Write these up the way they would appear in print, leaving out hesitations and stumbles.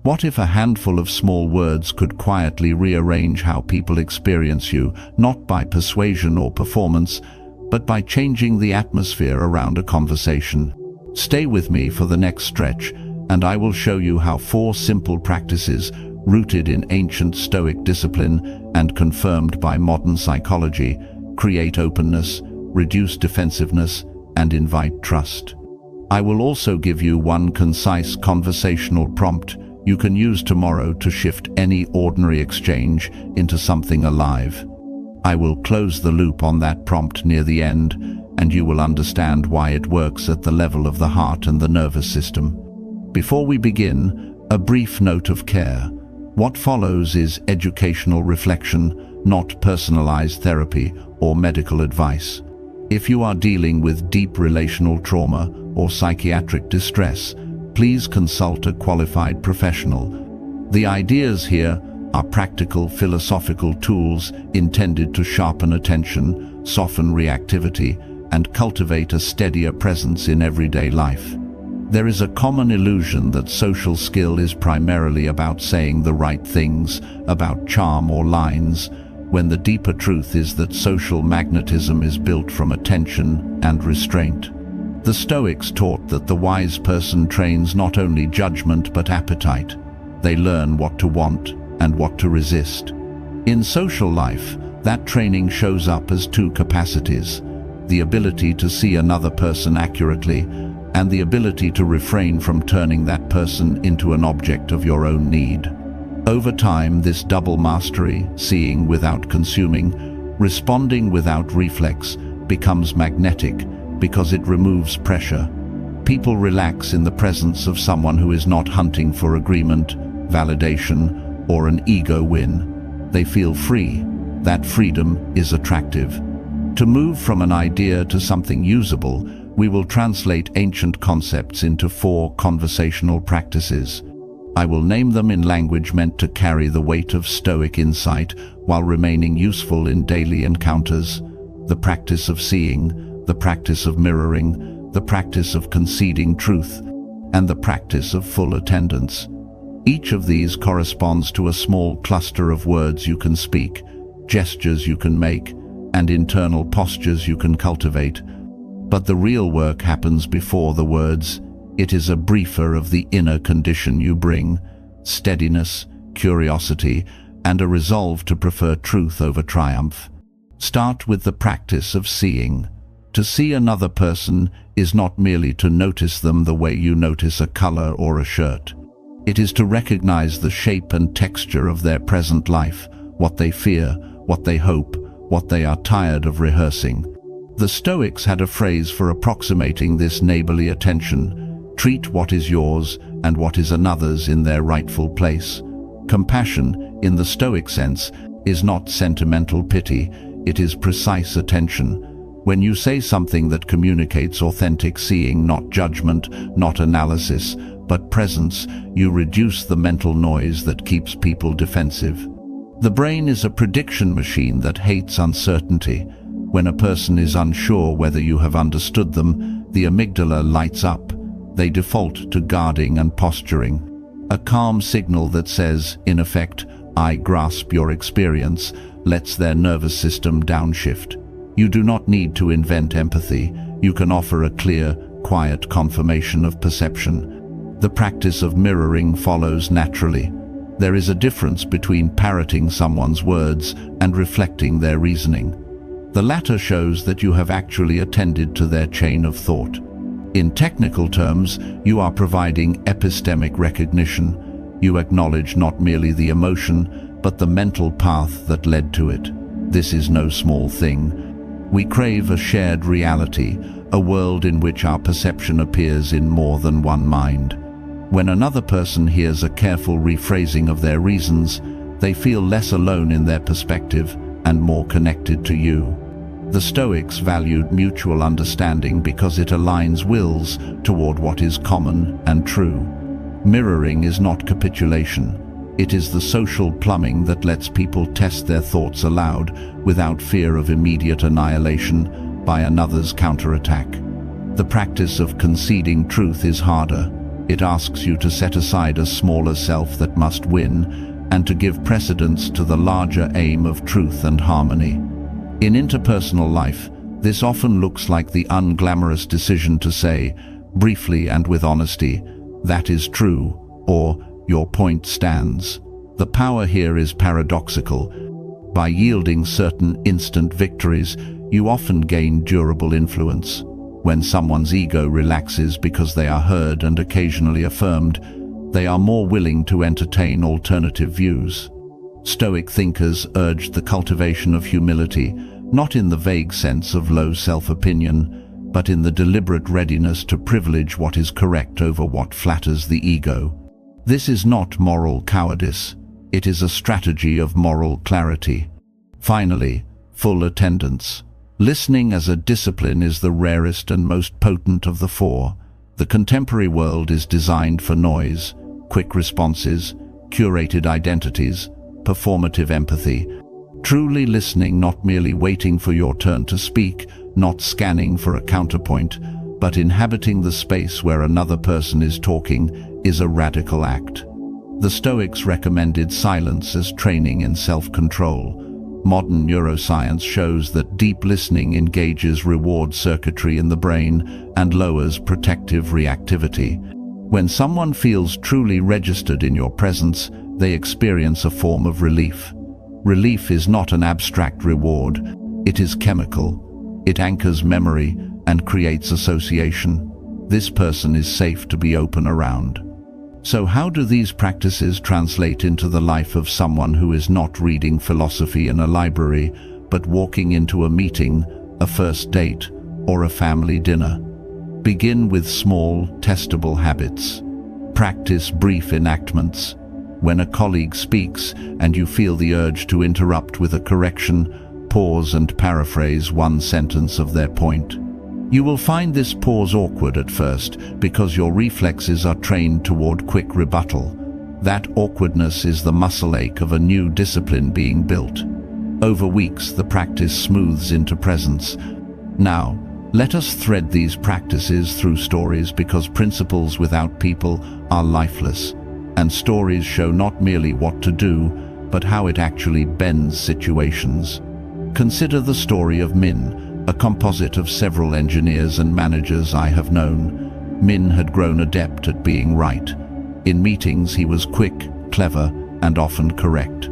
What if a handful of small words could quietly rearrange how people experience you, not by persuasion or performance, but by changing the atmosphere around a conversation? Stay with me for the next stretch, and I will show you how 4 simple practices, rooted in ancient Stoic discipline and confirmed by modern psychology, create openness, reduce defensiveness, and invite trust. I will also give you one concise conversational prompt you can use tomorrow to shift any ordinary exchange into something alive. I will close the loop on that prompt near the end, and you will understand why it works at the level of the heart and the nervous system. Before we begin, a brief note of care. What follows is educational reflection, not personalized therapy or medical advice. If you are dealing with deep relational trauma or psychiatric distress, please consult a qualified professional. The ideas here are practical philosophical tools intended to sharpen attention, soften reactivity, and cultivate a steadier presence in everyday life. There is a common illusion that social skill is primarily about saying the right things, about charm or lines, when the deeper truth is that social magnetism is built from attention and restraint. The Stoics taught that the wise person trains not only judgment but appetite. They learn what to want and what to resist. In social life, that training shows up as 2 capacities: the ability to see another person accurately and the ability to refrain from turning that person into an object of your own need. Over time, this double mastery, seeing without consuming, responding without reflex, becomes magnetic because it removes pressure. People relax in the presence of someone who is not hunting for agreement, validation, or an ego win. They feel free. That freedom is attractive. To move from an idea to something usable, we will translate ancient concepts into 4 conversational practices. I will name them in language meant to carry the weight of Stoic insight while remaining useful in daily encounters. The practice of seeing, the practice of mirroring, the practice of conceding truth, and the practice of full attendance. Each of these corresponds to a small cluster of words you can speak, gestures you can make, and internal postures you can cultivate. But the real work happens before the words. It is a briefer of the inner condition you bring: steadiness, curiosity, and a resolve to prefer truth over triumph. Start with the practice of seeing. To see another person is not merely to notice them the way you notice a color or a shirt. It is to recognize the shape and texture of their present life, what they fear, what they hope, what they are tired of rehearsing. The Stoics had a phrase for approximating this neighborly attention: treat what is yours and what is another's in their rightful place. Compassion, in the Stoic sense, is not sentimental pity, it is precise attention. When you say something that communicates authentic seeing, not judgment, not analysis, but presence, you reduce the mental noise that keeps people defensive. The brain is a prediction machine that hates uncertainty. When a person is unsure whether you have understood them, the amygdala lights up. They default to guarding and posturing. A calm signal that says, in effect, "I grasp your experience," lets their nervous system downshift. You do not need to invent empathy. You can offer a clear, quiet confirmation of perception. The practice of mirroring follows naturally. There is a difference between parroting someone's words and reflecting their reasoning. The latter shows that you have actually attended to their chain of thought. In technical terms, you are providing epistemic recognition. You acknowledge not merely the emotion, but the mental path that led to it. This is no small thing. We crave a shared reality, a world in which our perception appears in more than one mind. When another person hears a careful rephrasing of their reasons, they feel less alone in their perspective and more connected to you. The Stoics valued mutual understanding because it aligns wills toward what is common and true. Mirroring is not capitulation. It is the social plumbing that lets people test their thoughts aloud without fear of immediate annihilation by another's counterattack. The practice of conceding truth is harder. It asks you to set aside a smaller self that must win and to give precedence to the larger aim of truth and harmony. In interpersonal life, this often looks like the unglamorous decision to say, briefly and with honesty, "That is true," or "Your point stands." The power here is paradoxical. By yielding certain instant victories, you often gain durable influence. When someone's ego relaxes because they are heard and occasionally affirmed, they are more willing to entertain alternative views. Stoic thinkers urged the cultivation of humility, not in the vague sense of low self-opinion, but in the deliberate readiness to privilege what is correct over what flatters the ego. This is not moral cowardice. It is a strategy of moral clarity. Finally, full attendance. Listening as a discipline is the rarest and most potent of the four. The contemporary world is designed for noise, quick responses, curated identities, performative empathy. Truly listening, not merely waiting for your turn to speak, not scanning for a counterpoint, but inhabiting the space where another person is talking, is a radical act. The Stoics recommended silence as training in self-control. Modern neuroscience shows that deep listening engages reward circuitry in the brain and lowers protective reactivity. When someone feels truly registered in your presence, they experience a form of relief. Relief is not an abstract reward, it is chemical. It anchors memory and creates association. This person is safe to be open around. So how do these practices translate into the life of someone who is not reading philosophy in a library, but walking into a meeting, a first date, or a family dinner? Begin with small, testable habits. Practice brief enactments. When a colleague speaks and you feel the urge to interrupt with a correction, pause and paraphrase one sentence of their point. You will find this pause awkward at first because your reflexes are trained toward quick rebuttal. That awkwardness is the muscle ache of a new discipline being built. Over weeks, the practice smooths into presence. Now, let us thread these practices through stories, because principles without people are lifeless, and stories show not merely what to do, but how it actually bends situations. Consider the story of Min, a composite of several engineers and managers I have known. Min had grown adept at being right. In meetings he was quick, clever, and often correct.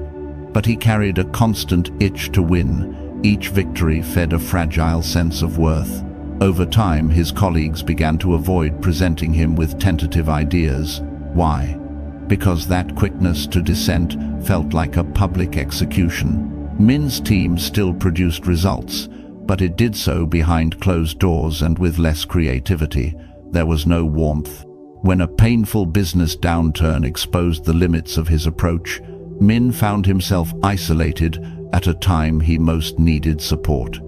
But he carried a constant itch to win. Each victory fed a fragile sense of worth. Over time, his colleagues began to avoid presenting him with tentative ideas. Why? Because that quickness to dissent felt like a public execution. Min's team still produced results, but it did so behind closed doors and with less creativity. There was no warmth. When a painful business downturn exposed the limits of his approach, Min found himself isolated at a time he most needed support.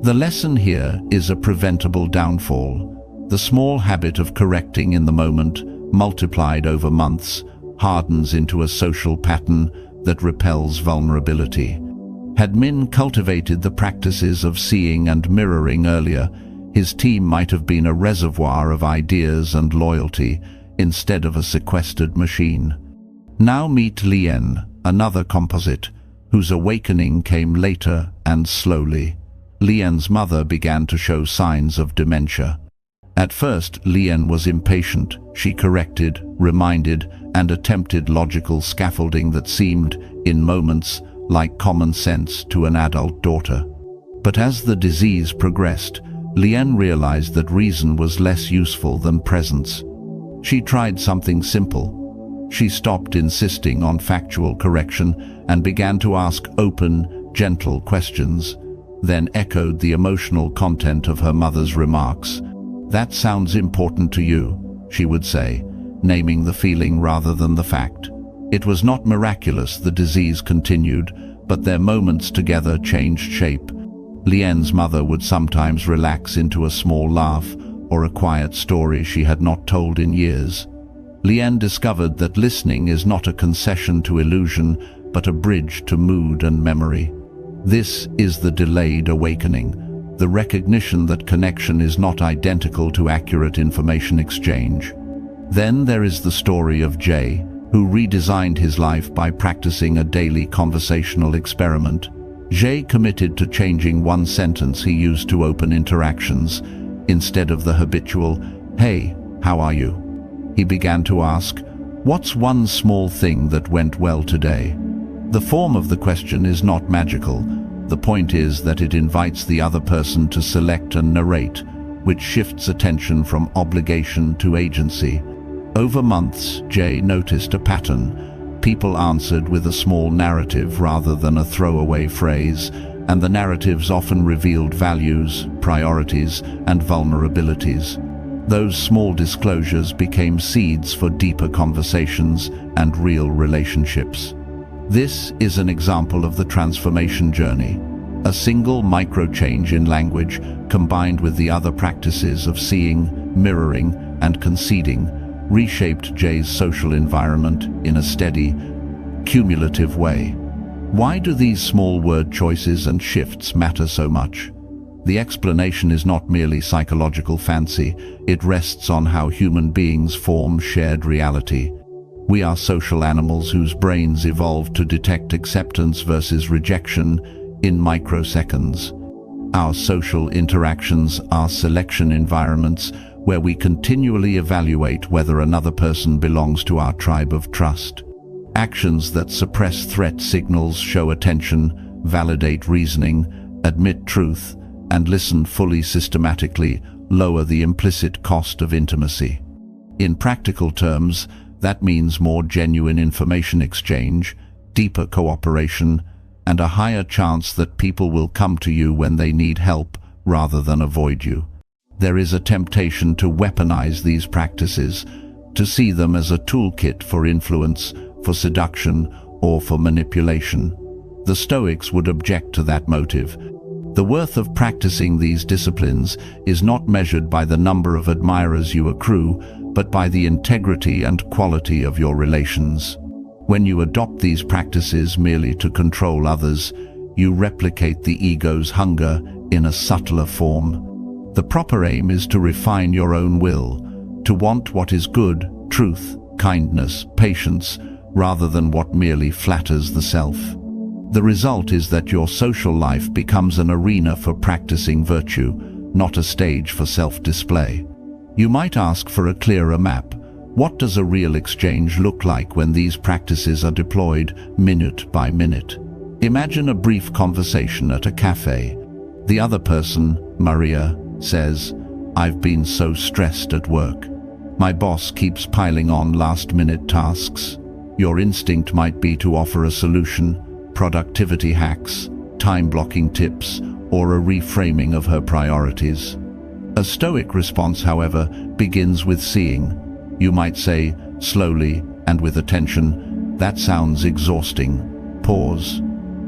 The lesson here is a preventable downfall. The small habit of correcting in the moment, multiplied over months, hardens into a social pattern that repels vulnerability. Had Min cultivated the practices of seeing and mirroring earlier, his team might have been a reservoir of ideas and loyalty instead of a sequestered machine. Now meet Lien, another composite, whose awakening came later and slowly. Lien's mother began to show signs of dementia. At first, Lien was impatient. She corrected, reminded, and attempted logical scaffolding that seemed, in moments, like common sense to an adult daughter. But as the disease progressed, Lien realized that reason was less useful than presence. She tried something simple. She stopped insisting on factual correction and began to ask open, gentle questions, then echoed the emotional content of her mother's remarks. "That sounds important to you," she would say, naming the feeling rather than the fact. It was not miraculous. The disease continued, but their moments together changed shape. Lien's mother would sometimes relax into a small laugh or a quiet story she had not told in years. Lien discovered that listening is not a concession to illusion, but a bridge to mood and memory. This is the delayed awakening, the recognition that connection is not identical to accurate information exchange. Then there is the story of Jay, who redesigned his life by practicing a daily conversational experiment. Jay committed to changing one sentence he used to open interactions. Instead of the habitual, "Hey, how are you?" he began to ask, "What's one small thing that went well today?" The form of the question is not magical. The point is that it invites the other person to select and narrate, which shifts attention from obligation to agency. Over months, Jay noticed a pattern. People answered with a small narrative rather than a throwaway phrase, and the narratives often revealed values, priorities, and vulnerabilities. Those small disclosures became seeds for deeper conversations and real relationships. This is an example of the transformation journey. A single micro-change in language, combined with the other practices of seeing, mirroring, and conceding, reshaped Jay's social environment in a steady, cumulative way. Why do these small word choices and shifts matter so much? The explanation is not merely psychological fancy, it rests on how human beings form shared reality. We are social animals whose brains evolved to detect acceptance versus rejection in microseconds. Our social interactions are selection environments where we continually evaluate whether another person belongs to our tribe of trust. Actions that suppress threat signals, show attention, validate reasoning, admit truth, and listen fully systematically lower the implicit cost of intimacy. In practical terms, that means more genuine information exchange, deeper cooperation, and a higher chance that people will come to you when they need help rather than avoid you. There is a temptation to weaponize these practices, to see them as a toolkit for influence, for seduction, or for manipulation. The Stoics would object to that motive. The worth of practicing these disciplines is not measured by the number of admirers you accrue, but by the integrity and quality of your relations. When you adopt these practices merely to control others, you replicate the ego's hunger in a subtler form. The proper aim is to refine your own will, to want what is good, truth, kindness, patience, rather than what merely flatters the self. The result is that your social life becomes an arena for practicing virtue, not a stage for self-display. You might ask for a clearer map. What does a real exchange look like when these practices are deployed minute by minute? Imagine a brief conversation at a cafe. The other person, Maria, says, "I've been so stressed at work. My boss keeps piling on last-minute tasks." Your instinct might be to offer a solution, productivity hacks, time-blocking tips, or a reframing of her priorities. A Stoic response, however, begins with seeing. You might say, slowly and with attention, "That sounds exhausting. Pause."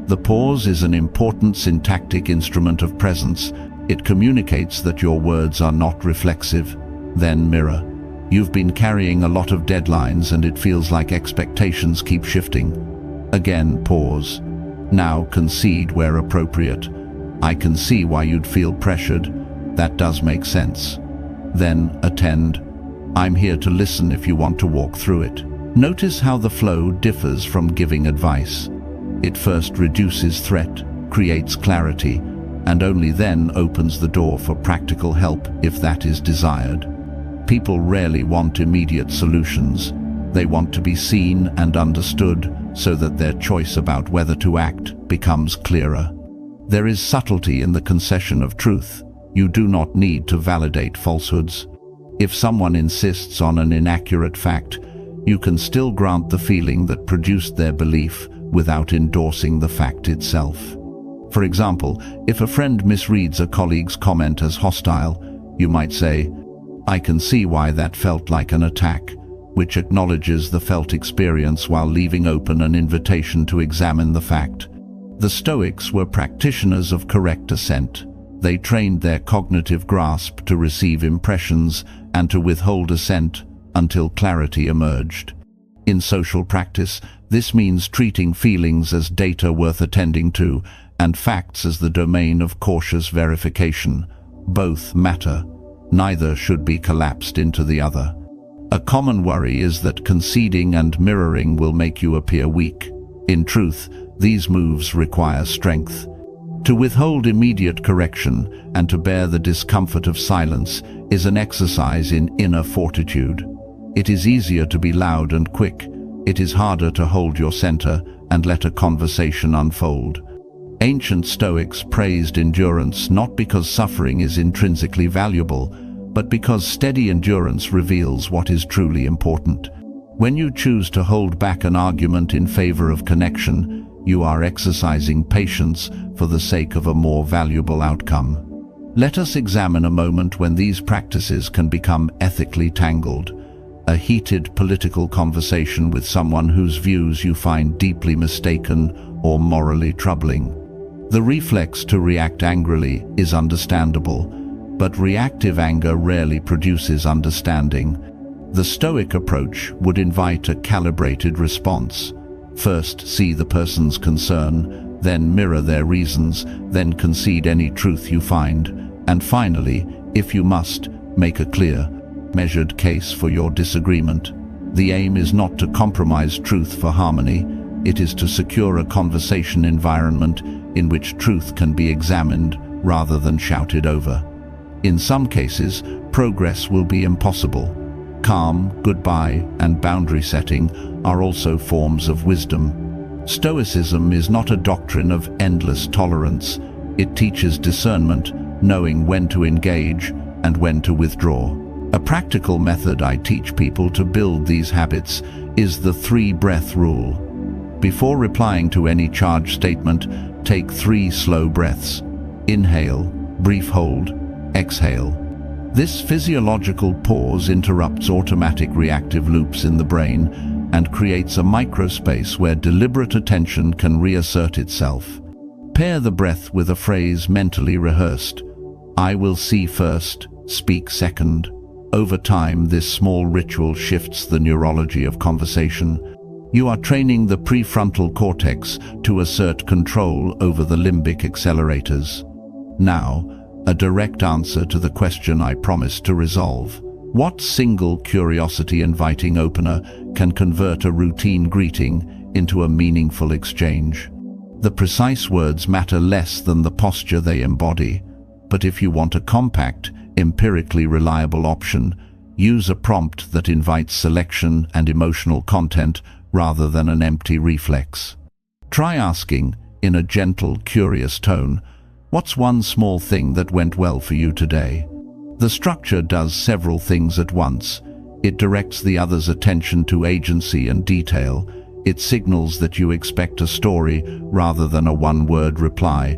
The pause is an important syntactic instrument of presence. It communicates that your words are not reflexive. Then mirror. You've been carrying a lot of deadlines and it feels like expectations keep shifting. Again, pause. Now concede where appropriate. "I can see why you'd feel pressured. That does make sense." Then attend. "I'm here to listen if you want to walk through it." Notice how the flow differs from giving advice. It first reduces threat, creates clarity, and only then opens the door for practical help if that is desired. People rarely want immediate solutions. They want to be seen and understood so that their choice about whether to act becomes clearer. There is subtlety in the concession of truth. You do not need to validate falsehoods. If someone insists on an inaccurate fact, you can still grant the feeling that produced their belief without endorsing the fact itself. For example, if a friend misreads a colleague's comment as hostile, you might say, "I can see why that felt like an attack," which acknowledges the felt experience while leaving open an invitation to examine the fact. The Stoics were practitioners of correct assent. They trained their cognitive grasp to receive impressions and to withhold assent until clarity emerged. In social practice, this means treating feelings as data worth attending to and facts as the domain of cautious verification. Both matter. Neither should be collapsed into the other. A common worry is that conceding and mirroring will make you appear weak. In truth, these moves require strength. To withhold immediate correction and to bear the discomfort of silence is an exercise in inner fortitude. It is easier to be loud and quick. It is harder to hold your center and let a conversation unfold. Ancient Stoics praised endurance not because suffering is intrinsically valuable, but because steady endurance reveals what is truly important. When you choose to hold back an argument in favor of connection, you are exercising patience for the sake of a more valuable outcome. Let us examine a moment when these practices can become ethically tangled. A heated political conversation with someone whose views you find deeply mistaken or morally troubling. The reflex to react angrily is understandable, but reactive anger rarely produces understanding. The Stoic approach would invite a calibrated response. First, see the person's concern, then mirror their reasons, then concede any truth you find, and finally, if you must, make a clear, measured case for your disagreement. The aim is not to compromise truth for harmony. It is to secure a conversation environment in which truth can be examined rather than shouted over. In some cases, progress will be impossible. Calm, goodbye, and boundary setting are also forms of wisdom. Stoicism is not a doctrine of endless tolerance. It teaches discernment, knowing when to engage and when to withdraw. A practical method I teach people to build these habits is the 3-breath rule. Before replying to any charged statement, take 3 slow breaths. Inhale, brief hold, exhale. This physiological pause interrupts automatic reactive loops in the brain and creates a microspace where deliberate attention can reassert itself. Pair the breath with a phrase mentally rehearsed. I will see first, speak second. Over time, this small ritual shifts the neurology of conversation. You are training the prefrontal cortex to assert control over the limbic accelerators. Now, a direct answer to the question I promised to resolve. What single curiosity-inviting opener can convert a routine greeting into a meaningful exchange? The precise words matter less than the posture they embody, but if you want a compact, empirically reliable option, use a prompt that invites selection and emotional content rather than an empty reflex. Try asking, in a gentle, curious tone, what's one small thing that went well for you today? The structure does several things at once. It directs the other's attention to agency and detail. It signals that you expect a story rather than a one-word reply,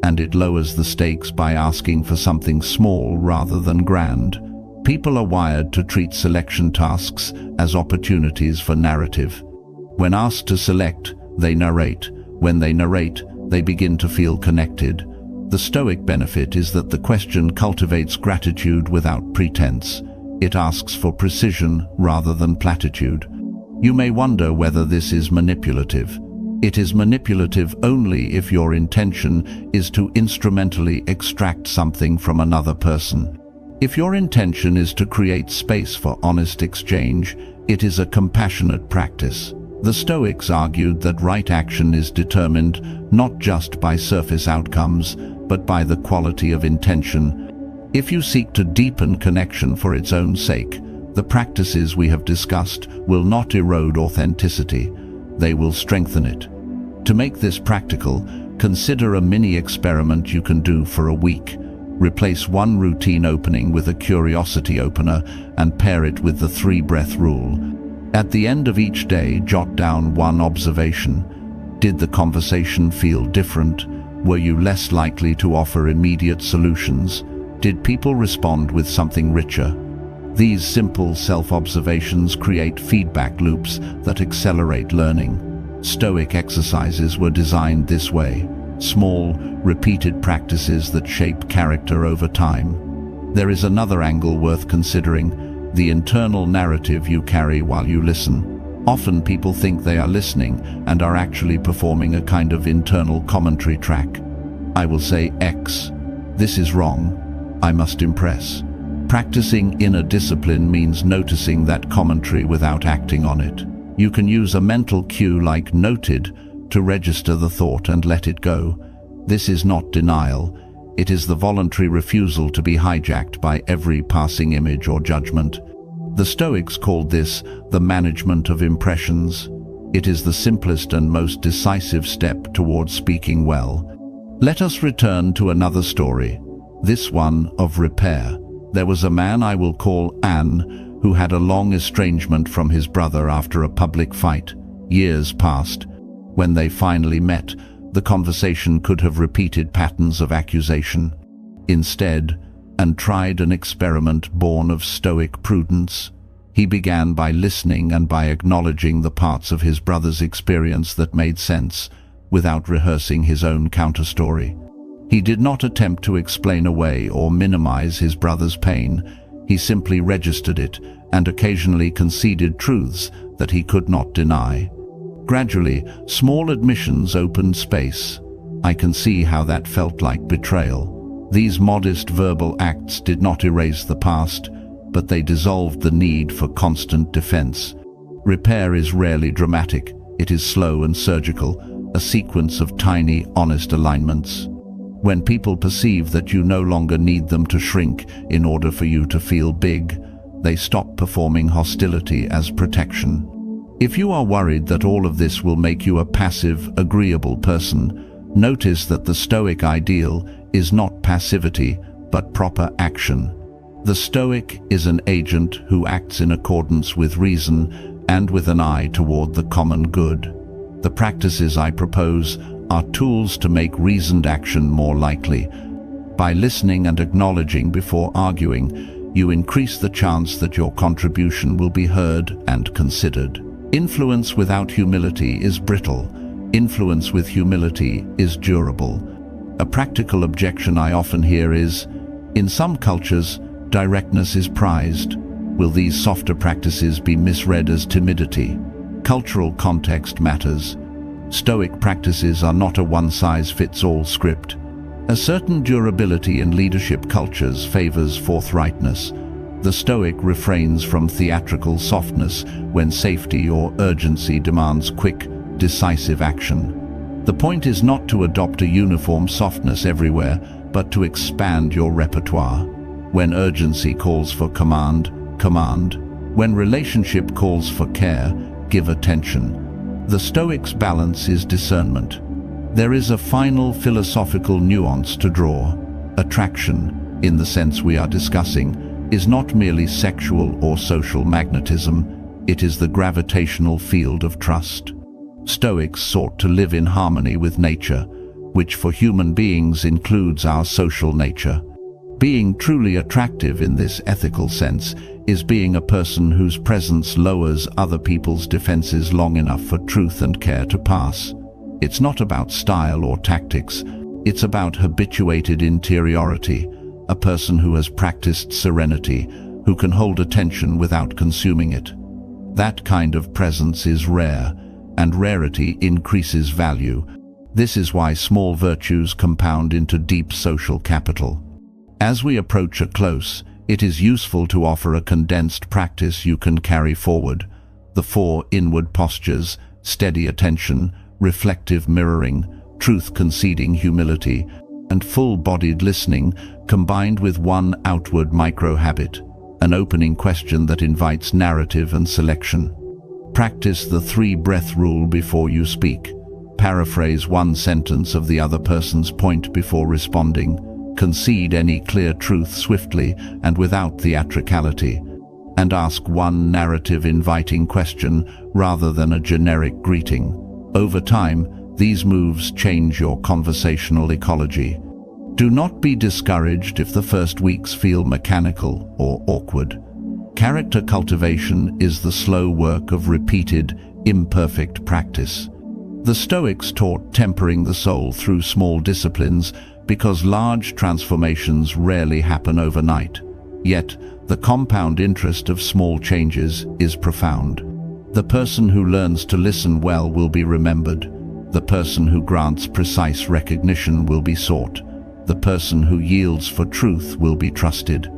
and it lowers the stakes by asking for something small rather than grand. People are wired to treat selection tasks as opportunities for narrative. When asked to select, they narrate. When they narrate, they begin to feel connected. The Stoic benefit is that the question cultivates gratitude without pretense. It asks for precision rather than platitude. You may wonder whether this is manipulative. It is manipulative only if your intention is to instrumentally extract something from another person. If your intention is to create space for honest exchange, it is a compassionate practice. The Stoics argued that right action is determined not just by surface outcomes, but by the quality of intention. If you seek to deepen connection for its own sake, the practices we have discussed will not erode authenticity. They will strengthen it. To make this practical, consider a mini experiment you can do for a week. Replace one routine opening with a curiosity opener and pair it with the 3-breath rule. At the end of each day, jot down one observation. Did the conversation feel different? Were you less likely to offer immediate solutions? Did people respond with something richer? These simple self-observations create feedback loops that accelerate learning. Stoic exercises were designed this way. Small, repeated practices that shape character over time. There is another angle worth considering: the internal narrative you carry while you listen. Often people think they are listening and are actually performing a kind of internal commentary track. I will say X. This is wrong. I must impress. Practicing inner discipline means noticing that commentary without acting on it. You can use a mental cue like "noted" to register the thought and let it go. This is not denial. It is the voluntary refusal to be hijacked by every passing image or judgment. The Stoics called this the management of impressions. It is the simplest and most decisive step towards speaking well. Let us return to another story, this one of repair. There was a man I will call Anne, who had a long estrangement from his brother after a public fight. Years passed. When they finally met, the conversation could have repeated patterns of accusation. Instead, Anne tried an experiment born of Stoic prudence. He began by listening and by acknowledging the parts of his brother's experience that made sense, without rehearsing his own counterstory. He did not attempt to explain away or minimize his brother's pain. He simply registered it and occasionally conceded truths that he could not deny. Gradually, small admissions opened space. I can see how that felt like betrayal. These modest verbal acts did not erase the past, but they dissolved the need for constant defense. Repair is rarely dramatic. It is slow and surgical, a sequence of tiny, honest alignments. When people perceive that you no longer need them to shrink in order for you to feel big, they stop performing hostility as protection. If you are worried that all of this will make you a passive, agreeable person, notice that the Stoic ideal is not passivity, but proper action. The Stoic is an agent who acts in accordance with reason and with an eye toward the common good. The practices I propose are tools to make reasoned action more likely. By listening and acknowledging before arguing, you increase the chance that your contribution will be heard and considered. Influence without humility is brittle. Influence with humility is durable. A practical objection I often hear is, in some cultures, directness is prized. Will these softer practices be misread as timidity? Cultural context matters. Stoic practices are not a one-size-fits-all script. A certain durability in leadership cultures favors forthrightness. The Stoic refrains from theatrical softness when safety or urgency demands quick, decisive action. The point is not to adopt a uniform softness everywhere, but to expand your repertoire. When urgency calls for command, command. When relationship calls for care, give attention. The Stoics' balance is discernment. There is a final philosophical nuance to draw. Attraction, in the sense we are discussing, is not merely sexual or social magnetism, it is the gravitational field of trust. Stoics sought to live in harmony with nature, which for human beings includes our social nature. Being truly attractive in this ethical sense is being a person whose presence lowers other people's defenses long enough for truth and care to pass. It's not about style or tactics, it's about habituated interiority, a person who has practiced serenity, who can hold attention without consuming it. That kind of presence is rare, and rarity increases value. This is why small virtues compound into deep social capital. As we approach a close, it is useful to offer a condensed practice you can carry forward. The 4 inward postures: steady attention, reflective mirroring, truth-conceding humility, and full-bodied listening, combined with one outward micro-habit, an opening question that invites narrative and selection. Practice the 3-breath rule before you speak. Paraphrase one sentence of the other person's point before responding. Concede any clear truth swiftly and without theatricality, and ask one narrative-inviting question rather than a generic greeting. Over time, these moves change your conversational ecology. Do not be discouraged if the first weeks feel mechanical or awkward. Character cultivation is the slow work of repeated, imperfect practice. The Stoics taught tempering the soul through small disciplines because large transformations rarely happen overnight. Yet, the compound interest of small changes is profound. The person who learns to listen well will be remembered. The person who grants precise recognition will be sought. The person who yields for truth will be trusted.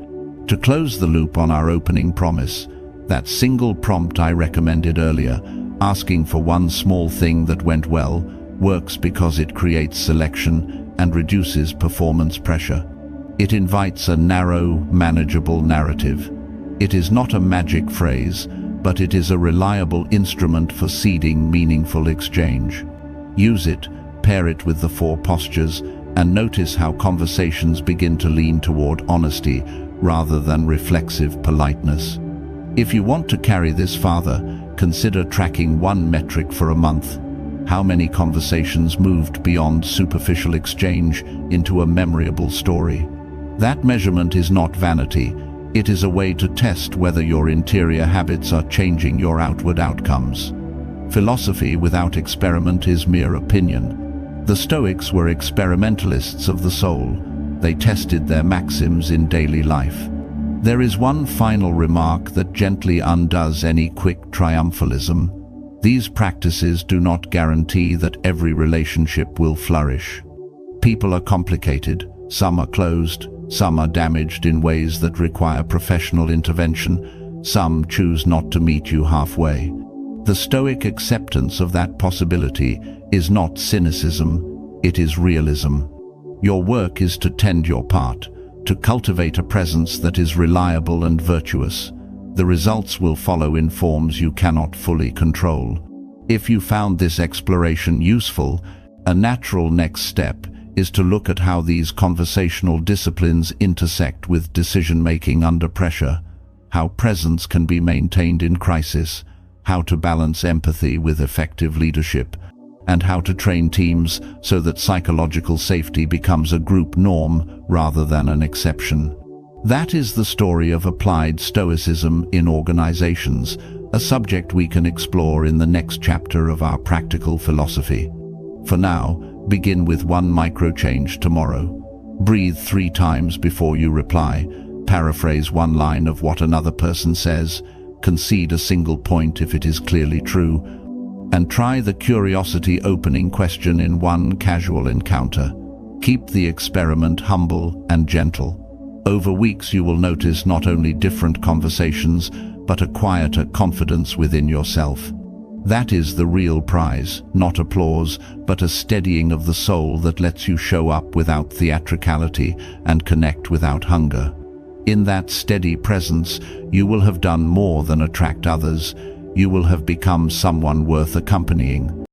To close the loop on our opening promise, that single prompt I recommended earlier, asking for one small thing that went well, works because it creates selection and reduces performance pressure. It invites a narrow, manageable narrative. It is not a magic phrase, but it is a reliable instrument for seeding meaningful exchange. Use it, pair it with the 4 postures, and notice how conversations begin to lean toward honesty rather than reflexive politeness. If you want to carry this farther, consider tracking one metric for a month. How many conversations moved beyond superficial exchange into a memorable story? That measurement is not vanity. It is a way to test whether your interior habits are changing your outward outcomes. Philosophy without experiment is mere opinion. The Stoics were experimentalists of the soul. They tested their maxims in daily life. There is one final remark that gently undoes any quick triumphalism. These practices do not guarantee that every relationship will flourish. People are complicated, some are closed, some are damaged in ways that require professional intervention, some choose not to meet you halfway. The Stoic acceptance of that possibility is not cynicism, it is realism. Your work is to tend your part, to cultivate a presence that is reliable and virtuous. The results will follow in forms you cannot fully control. If you found this exploration useful, a natural next step is to look at how these conversational disciplines intersect with decision-making under pressure, how presence can be maintained in crisis, how to balance empathy with effective leadership, and how to train teams so that psychological safety becomes a group norm rather than an exception. That is the story of applied Stoicism in organizations, a subject we can explore in the next chapter of our practical philosophy. For now, begin with one micro-change tomorrow. Breathe 3 times before you reply, paraphrase one line of what another person says, concede a single point if it is clearly true, and try the curiosity opening question in one casual encounter. Keep the experiment humble and gentle. Over weeks you will notice not only different conversations, but a quieter confidence within yourself. That is the real prize, not applause, but a steadying of the soul that lets you show up without theatricality and connect without hunger. In that steady presence, you will have done more than attract others. You will have become someone worth accompanying.